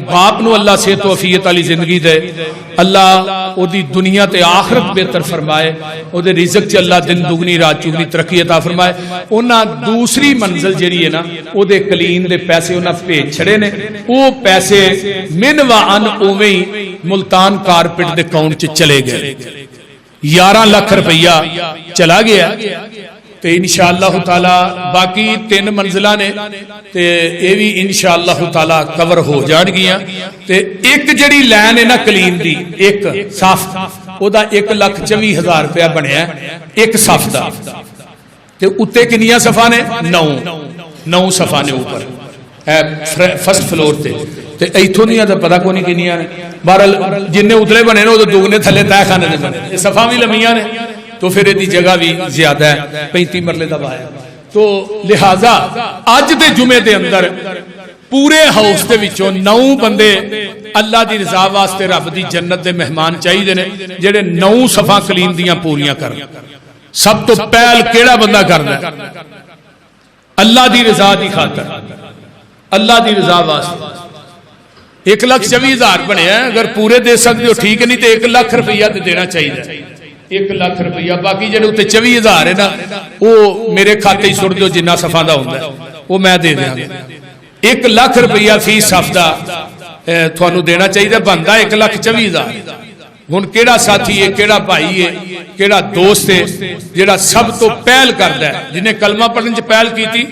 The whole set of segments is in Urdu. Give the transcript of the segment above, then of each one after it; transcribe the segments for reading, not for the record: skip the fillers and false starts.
باپ نو اللہ صحت و عافیت والی زندگی دے، اللہ او دی دنیا تے آخرت بہتر فرمائے، او دے رزق چ اللہ دن دگنی رات چگنی ترقی عطا فرمائے۔ انہاں دوسری منزل جڑی ہے نا او دے کلین دے پیسے انہاں بھیج چھڑے نے، او پیسے من و ان اوویں ہی ملتان کارپٹ دے اکاؤنٹ چ چلے گئے، 11 لاکھ روپیہ چلا گیا۔ تے انشاءاللہ تعالی باقی 3 منزلہ نے تے اے بھی انشاءاللہ تعالی کور ہو جان گیا۔ تے ایک جڑی لین ہے نا کلین دی، ایک صاف او دا 1,24,000 روپیہ بنیا ایک صاف دا، تے اتے کنیاں صفحہ نے 9 صفحہ نے اوپر فرسٹ فلور تے تے ایتھوں نہیں دا پتہ کو نہیں کنیاں نے، بہرحال جننے اتلے بنے نے او دگنے تھلے تہ خانے دے بنے، صفحہ بھی لمیاں نے تو پھر یہ جگہ بھی زیادہ ہے، 35 مرلے دا بایا۔ تو لہذا اج دے جمعے دے اندر پورے ہاؤس دے وچوں 9 بندے اللہ دی رضا واسطے رب دی جنت دے مہمان چاہیے نے جڑے 9 صفحہ کلین دیاں پوریاں کرن۔ سب تو پہل کیڑا بندہ کردا ہے؟ اللہ دی رضا دی خاطر، اللہ دی رضا واسطے 1,24,000 بنے ہیں، اگر پورے دے سکتے ہو ٹھیک نہیں تے 1 لاکھ روپیہ تے دینا چاہیے، 1 لاکھ روپیہ۔ باقی جڑے اتنے 24,000 ہے نا وہ میرے کھاتے ہی سٹ دیو، جنہ صفحہ دا ہوندا ہے وہ میں دے دیاں۔ 1 لاکھ روپیہ فی صف دا تھانوں دینا چاہیے، بندا 1,24,000۔ ہن کیڑا ساتھی ہے، کیڑا بھائی ہے، کیڑا دوست ہے جڑا سب تو پہل کردا ہے، جنہیں کلمہ پڑھنے چ پہل کیتی؟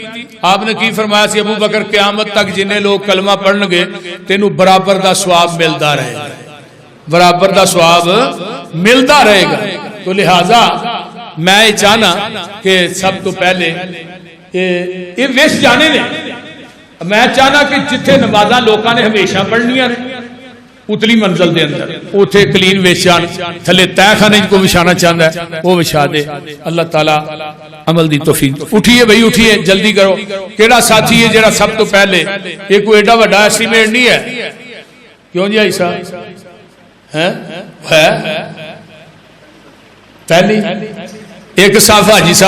آپ نے کی فرمایا سی ابو بکر قیامت تک جنہیں لوگ کلمہ پڑھن گے تینوں برابر دا ثواب ملدا رہے گا، برابر دا ثواب ملتا رہے گا۔ تو لہذا میں چاہنا کہ سب تو پہلے یہ ویش جانے نے، میں چاہنا کہ جتھے نمازاں لوکاں نے ہمیشہ پڑھنیاں نے اتلی منزل دے اندر اوتھے کلین ویشان تھلے تہ خانے کو وچھانا چاہندا ہے وہ وچھا دے۔ اللہ تعالی عمل دی توفیق۔ اٹھیے بھائی اٹھیے، جلدی کرو۔ کیڑا ساتھی ہے جڑا سب تو پہلے، یہ کوئی ایڈا وڈا ایسٹیمیٹ نہیں ہے، کیوں جی ایسا ہے پہلی ایک صاحب حاجی صاحب